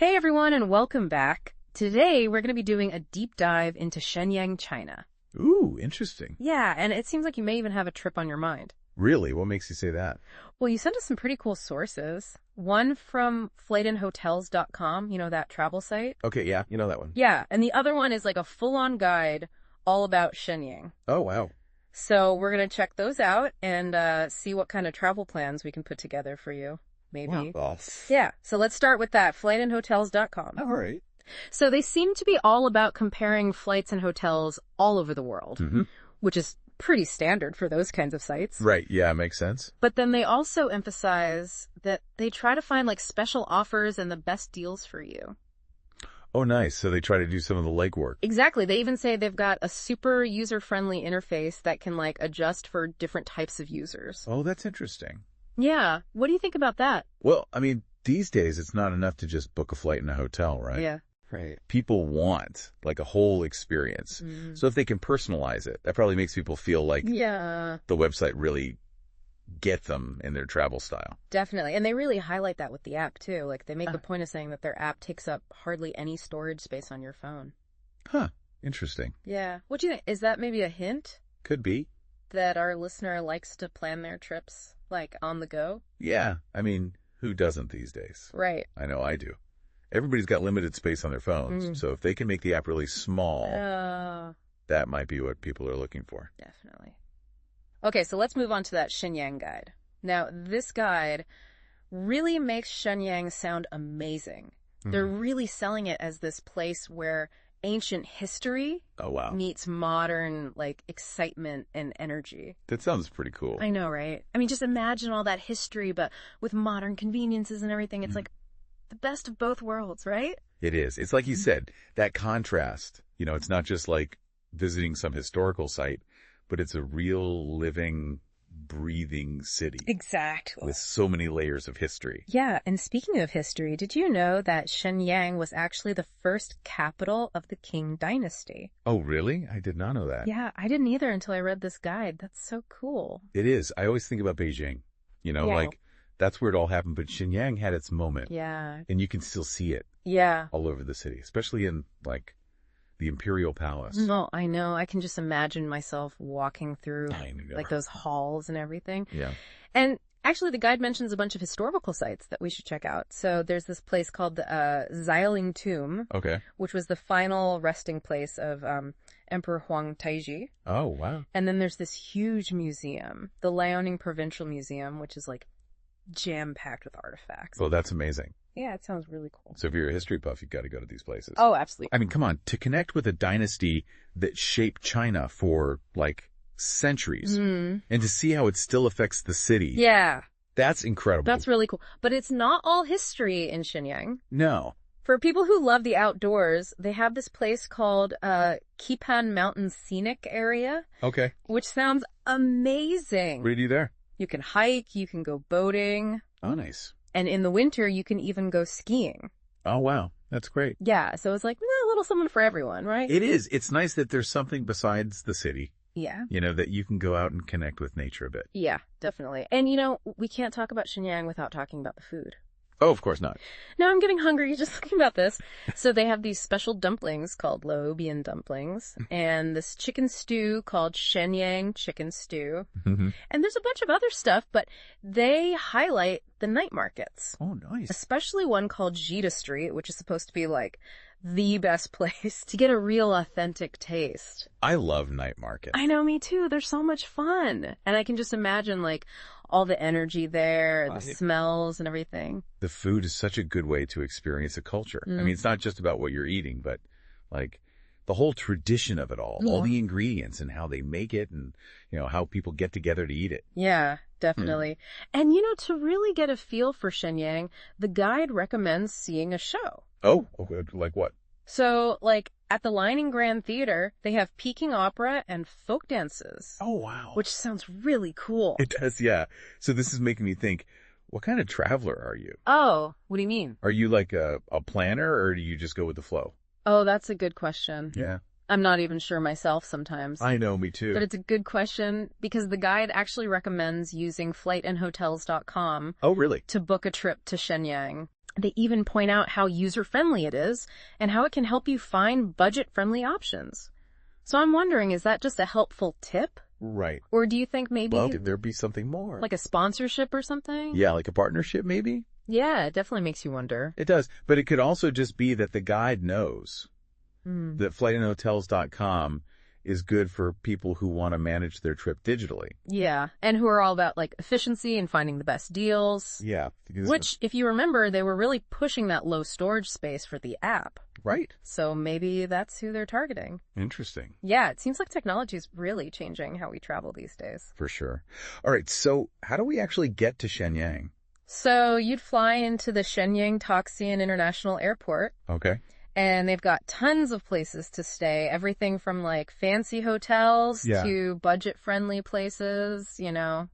Hey everyone, and welcome back. Today we're going to be doing a deep dive into Shenyang, China. Ooh, interesting. Yeah, and it seems like you may even have a trip on your mind. Really? What makes you say that? Well, you sent us some pretty cool sources. One from FlightNHotels.com, you know, that travel site? Okay, yeah, you know that one. Yeah, and the other one is like a full-on guide all about Shenyang. Oh, wow. So we're going to check those out and see what kind of travel plans we can put together for you. Maybe. Wow. Yeah, so let's start with that, FlightNHotels.com. All right. So they seem to be all about comparing flights and hotels all over the world, which is pretty standard for those kinds of sites. Right, yeah, makes sense. But then they also emphasize that they try to find like special offers and the best deals for you. Oh, nice. So they try to do some of the legwork. Exactly. They even say they've got a super user-friendly interface that can like adjust for different types of users. Oh, that's interesting. Yeah. What do you think about that? Well, I mean, these days it's not enough to just book a flight in a hotel, right? Yeah. Right. People want like a whole experience. So if they can personalize it, that probably makes people feel like Yeah. the website really get them in their travel style. Definitely. And they really highlight that with the app too. Like they make the point of saying that their app takes up hardly any storage space on your phone. Huh. Interesting. Yeah. What do you think? Is that maybe a hint Could be. that our listener likes to plan their trips like on the go? Yeah. I mean, who doesn't these days? Right. I know I do. Everybody's got limited space on their phones, so if they can make the app really small, that might be what people are looking for. Definitely. Okay, so let's move on to that Shenyang guide. Now, this guide really makes Shenyang sound amazing. They're really selling it as this place where ancient history meets modern, like, excitement and energy. That sounds pretty cool. I know, right? I mean, just imagine all that history, but with modern conveniences and everything. It's like the best of both worlds, right? It is. It's like you said, that contrast. You know, it's not just like visiting some historical site, but it's a real living, breathing city. Exactly. With so many layers of history. Yeah, and speaking of history, did you know that Shenyang was actually the first capital of the Qing dynasty? Oh, really? I did not know that. Yeah, I didn't either until I read this guide. That's so cool. It is. I always think about Beijing. You know, like, that's where it all happened, but Shenyang had its moment. Yeah. And you can still see it. Yeah. All over the city, especially in, like, the Imperial Palace. No, I know. I can just imagine myself walking through like those halls and everything. Yeah. And actually, the guide mentions a bunch of historical sites that we should check out. So there's this place called the Zhaoling Tomb, which was the final resting place of Emperor Huang Taiji. Oh, wow. And then there's this huge museum, the Liaoning Provincial Museum, which is like jam-packed with artifacts. Oh, that's amazing. Yeah, it sounds really cool. So if you're a history buff, you've got to go to these places. Oh, absolutely. I mean, come on. To connect with a dynasty that shaped China for, like, centuries, and to see how it still affects the city. Yeah. That's incredible. That's really cool. But it's not all history in Shenyang. No. For people who love the outdoors, they have this place called Qipan Mountain Scenic Area. Okay. Which sounds amazing. What do you do there? You can hike, you can go boating. Oh, nice. And in the winter, you can even go skiing. Oh, wow. That's great. Yeah, so it's like a little something for everyone, right? It is. It's nice that there's something besides the city. Yeah. You know, that you can go out and connect with nature a bit. Yeah, definitely. And, you know, we can't talk about Shenyang without talking about the food. Oh, of course not. Now I'm getting hungry just thinking about this. So they have these special dumplings called Laobian dumplings and this chicken stew called Shenyang chicken stew. And there's a bunch of other stuff, but they highlight the night markets. Oh, nice. Especially one called Jita Street, which is supposed to be like the best place to get a real authentic taste. I love night markets. I know, me too. They're so much fun. And I can just imagine like all the energy there, the smells and everything. The food is such a good way to experience a culture. I mean, it's not just about what you're eating, but like the whole tradition of it all the ingredients and how they make it and, you know, how people get together to eat it. Yeah, definitely. And, you know, to really get a feel for Shenyang, the guide recommends seeing a show. Oh, like what? So, like, at the Lining Grand Theater, they have Peking opera and folk dances. Oh, wow. Which sounds really cool. It does, yeah. So this is making me think, what kind of traveler are you? Oh, what do you mean? Are you like a planner or do you just go with the flow? Oh, that's a good question. Yeah. I'm not even sure myself sometimes. I know, me too. But it's a good question because the guide actually recommends using FlightNHotels.com. Oh, really? To book a trip to Shenyang. They even point out how user-friendly it is and how it can help you find budget-friendly options. So I'm wondering, is that just a helpful tip? Right. Or do you think maybe Well, could there be something more? like a sponsorship or something? Yeah, like a partnership maybe? Yeah, it definitely makes you wonder. It does. But it could also just be that the guide knows that FlightNHotels.com is good for people who want to manage their trip digitally. Yeah, and who are all about like efficiency and finding the best deals. Yeah. Which, if you remember, they were really pushing that low storage space for the app. Right. So maybe that's who they're targeting. Interesting. Yeah, it seems like technology is really changing how we travel these days. For sure. All right, so how do we actually get to Shenyang? So you'd fly into the Shenyang International Airport. Okay. And they've got tons of places to stay. Everything from like fancy hotels to budget-friendly places, you know.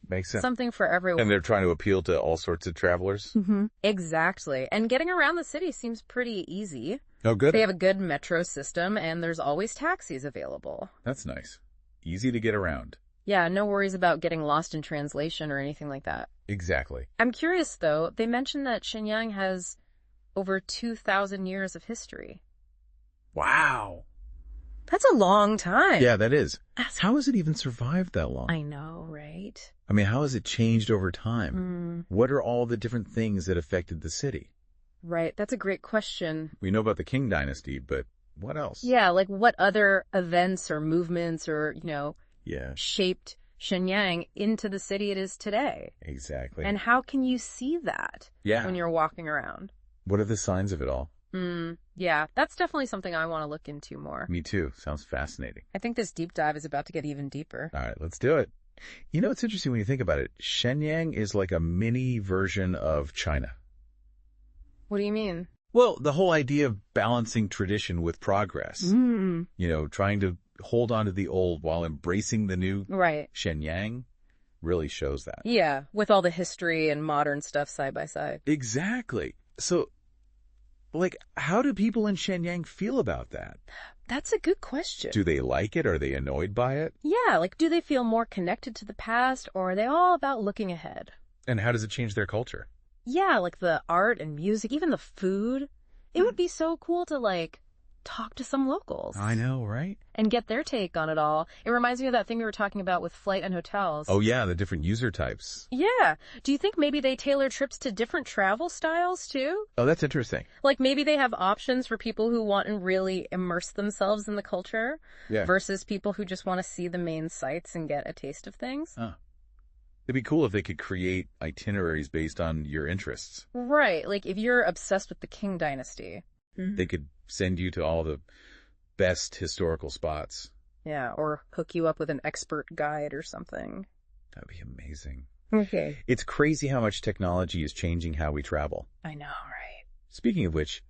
Makes sense. Something for everyone. And they're trying to appeal to all sorts of travelers? Mm-hmm. Exactly. And getting around the city seems pretty easy. Oh, good. They have a good metro system, and there's always taxis available. That's nice. Easy to get around. Yeah, no worries about getting lost in translation or anything like that. Exactly. I'm curious, though. They mentioned that Shenyang has over 2,000 years of history. Wow. That's a long time. Yeah, that is. How has it even survived that long? I know, right? I mean, how has it changed over time? What are all the different things that affected the city? Right, that's a great question. We know about the Qing dynasty, but what else? Yeah, like what other events or movements or, shaped Shenyang into the city it is today? Exactly. And how can you see that when you're walking around? What are the signs of it all? Yeah, that's definitely something I want to look into more. Me too. Sounds fascinating. I think this deep dive is about to get even deeper. All right, let's do it. You know, it's interesting when you think about it. Shenyang is like a mini version of China. What do you mean? Well, the whole idea of balancing tradition with progress. You know, trying to hold on to the old while embracing the new. Right. Shenyang really shows that. Yeah, with all the history and modern stuff side by side. Exactly. So, like, how do people in Shenyang feel about that? That's a good question. Do they like it? Are they annoyed by it? Yeah, like, do they feel more connected to the past, or are they all about looking ahead? And how does it change their culture? Yeah, like the art and music, even the food. It would be so cool to, like, talk to some locals. I know, right? And get their take on it all. It reminds me of that thing we were talking about with FlightNHotels. Oh, yeah, the different user types. Yeah. Do you think maybe they tailor trips to different travel styles, too? Oh, that's interesting. Like, maybe they have options for people who want to really immerse themselves in the culture versus people who just want to see the main sights and get a taste of things. It'd be cool if they could create itineraries based on your interests. Right. Like, if you're obsessed with the Qing dynasty. They could send you to all the best historical spots. Yeah, or hook you up with an expert guide or something. That'd be amazing. Okay. It's crazy how much technology is changing how we travel. I know, right? Speaking of which,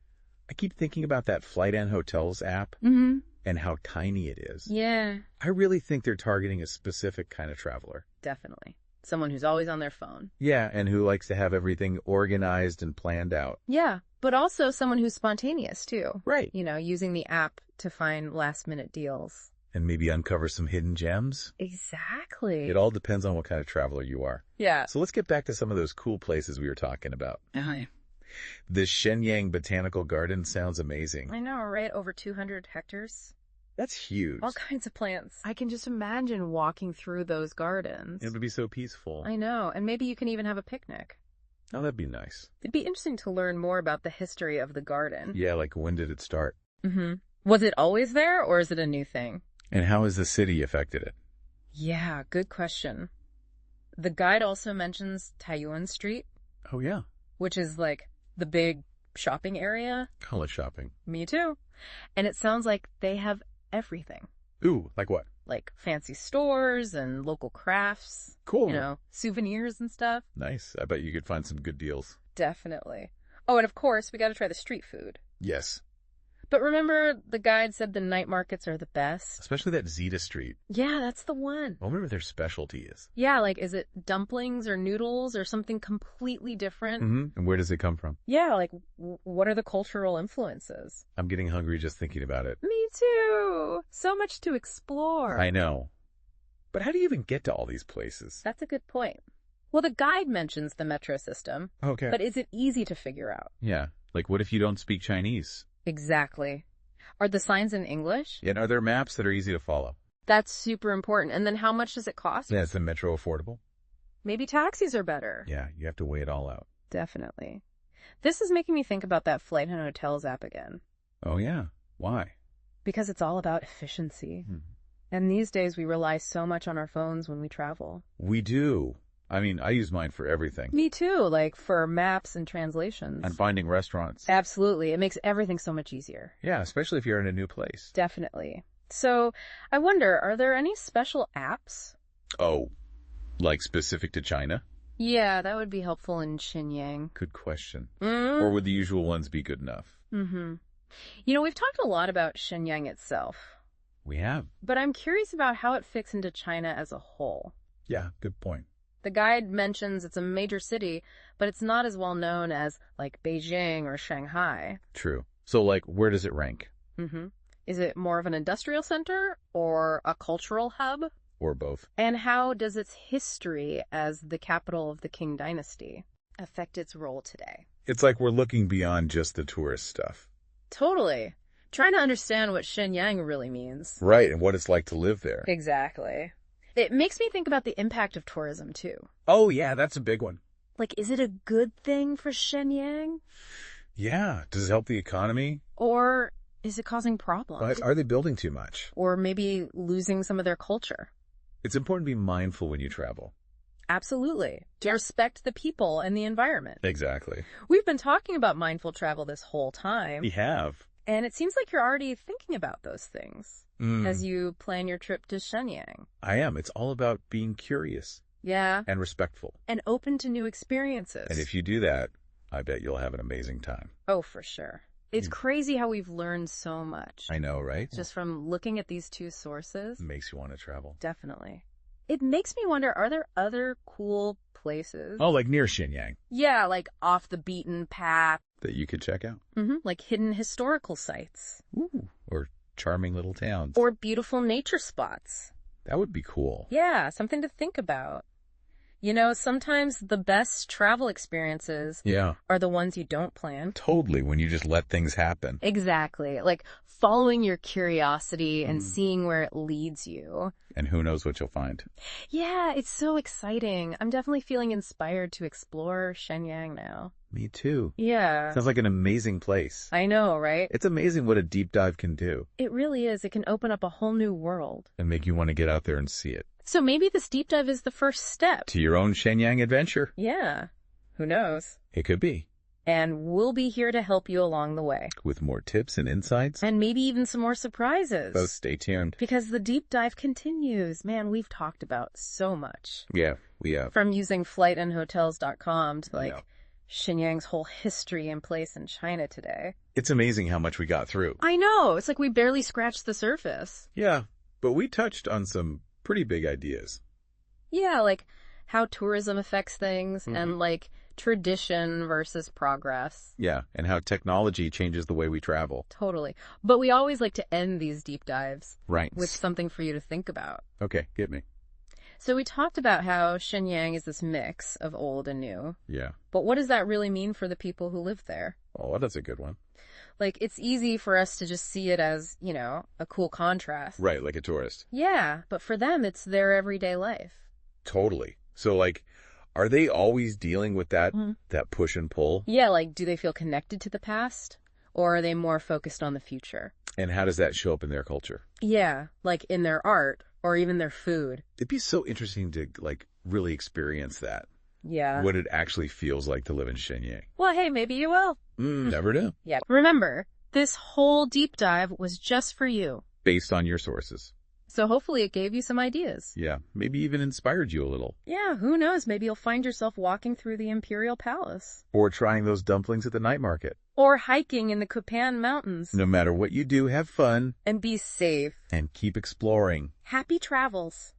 I keep thinking about that FlightNHotels app and how tiny it is. Yeah. I really think they're targeting a specific kind of traveler. Definitely. Someone who's always on their phone. Yeah, and who likes to have everything organized and planned out. Yeah, but also someone who's spontaneous, too. Right. You know, using the app to find last-minute deals. And maybe uncover some hidden gems. Exactly. It all depends on what kind of traveler you are. Yeah. So let's get back to some of those cool places we were talking about. Uh-huh. The Shenyang Botanical Garden sounds amazing. I know, right? Over 200 hectares. That's huge. All kinds of plants. I can just imagine walking through those gardens. It would be so peaceful. I know. And maybe you can even have a picnic. Oh, that'd be nice. It'd be interesting to learn more about the history of the garden. Yeah, like when did it start? Was it always there, or is it a new thing? And how has the city affected it? Yeah, good question. The guide also mentions Taiyuan Street. Oh, yeah. Which is like the big shopping area. Call it shopping. Me too. And it sounds like they have everything. Ooh, like what? Like fancy stores and local crafts. Cool. You know, souvenirs and stuff. Nice. I bet you could find some good deals. Definitely. Oh, and of course, we got to try the street food. Yes. But remember, the guide said the night markets are the best. Especially that Zeta Street. Yeah, that's the one. I wonder what their specialty is. Yeah, like, is it dumplings or noodles or something completely different? And where does it come from? Yeah, like, what are the cultural influences? I'm getting hungry just thinking about it. Me too. So much to explore. I know. But how do you even get to all these places? That's a good point. Well, the guide mentions the metro system, Okay. but is it easy to figure out? Yeah. Like, what if you don't speak Chinese? Exactly. Are the signs in English? And are there maps that are easy to follow? That's super important. And then how much does it cost? Yeah, is the metro affordable? Maybe taxis are better. Yeah, you have to weigh it all out. Definitely. This is making me think about that FlightNHotels app again. Oh, yeah. Why? Because it's all about efficiency. And these days we rely so much on our phones when we travel. We do. I mean, I use mine for everything. Me too, like for maps and translations. And finding restaurants. Absolutely. It makes everything so much easier. Yeah, especially if you're in a new place. Definitely. So I wonder, are there any special apps? Oh, like specific to China? Yeah, that would be helpful in Shenyang. Good question. Mm-hmm. Or would the usual ones be good enough? Mm-hmm. You know, we've talked a lot about Shenyang itself, We have. but I'm curious about how it fits into China as a whole. Yeah, good point. The guide mentions it's a major city, but it's not as well known as, like, Beijing or Shanghai. True. So, like, where does it rank? Mm-hmm. Is it more of an industrial center or a cultural hub? Or both? And how does its history as the capital of the Qing dynasty affect its role today? It's like we're looking beyond just the tourist stuff. Totally. Trying to understand what Shenyang really means. Right, and what it's like to live there. Exactly. It makes me think about the impact of tourism, too. Oh, yeah, that's a big one. Like, is it a good thing for Shenyang? Yeah. Does it help the economy? Or is it causing problems? Are they building too much? Or maybe losing some of their culture? It's important to be mindful when you travel. Absolutely. To respect the people and the environment. Exactly. We've been talking about mindful travel this whole time. We have. And it seems like you're already thinking about those things as you plan your trip to Shenyang. I am. It's all about being curious. Yeah. And respectful. And open to new experiences. And if you do that, I bet you'll have an amazing time. Oh, for sure. It's crazy how we've learned so much. I know, right? Just from looking at these two sources. Makes you want to travel. Definitely. It makes me wonder, are there other cool places? Oh, like near Shenyang. Yeah, like off the beaten path. That you could check out. Like hidden historical sites. Ooh. Or charming little towns. Or beautiful nature spots. That would be cool. Yeah, something to think about. You know, sometimes the best travel experiences are the ones you don't plan. Totally, when you just let things happen. Exactly. Like following your curiosity and seeing where it leads you. And who knows what you'll find. Yeah, it's so exciting. I'm definitely feeling inspired to explore Shenyang now. Me too. Yeah. Sounds like an amazing place. I know, right? It's amazing what a deep dive can do. It really is. It can open up a whole new world. And make you want to get out there and see it. So maybe this deep dive is the first step. To your own Shenyang adventure. Yeah. Who knows? It could be. And we'll be here to help you along the way. With more tips and insights. And maybe even some more surprises. So stay tuned. Because the deep dive continues. Man, we've talked about so much. Yeah, we have. From using FlightNHotels.com to Shenyang's whole history and place in China today. It's amazing how much we got through. I know. It's like we barely scratched the surface. Yeah, but we touched on some pretty big ideas. Yeah, like how tourism affects things and like tradition versus progress. Yeah, and how technology changes the way we travel. Totally. But we always like to end these deep dives Right. with something for you to think about. Okay, get me. So we talked about how Shenyang is this mix of old and new. Yeah. But what does that really mean for the people who live there? Oh, that's a good one. Like, it's easy for us to just see it as, you know, a cool contrast. Right, like a tourist. Yeah, but for them, it's their everyday life. Totally. So, like, are they always dealing with that push and pull? Yeah, like, do they feel connected to the past? Or are they more focused on the future? And how does that show up in their culture? Yeah, like in their art or even their food. It'd be so interesting to, like, really experience that. Yeah. What it actually feels like to live in Shenyang. Well, hey, maybe you will. Never know. Yeah. Remember, this whole deep dive was just for you. Based on your sources. So hopefully it gave you some ideas. Yeah, maybe even inspired you a little. Yeah, who knows? Maybe you'll find yourself walking through the Imperial Palace. Or trying those dumplings at the night market. Or hiking in the Qipan Mountains. No matter what you do, have fun. And be safe. And keep exploring. Happy travels.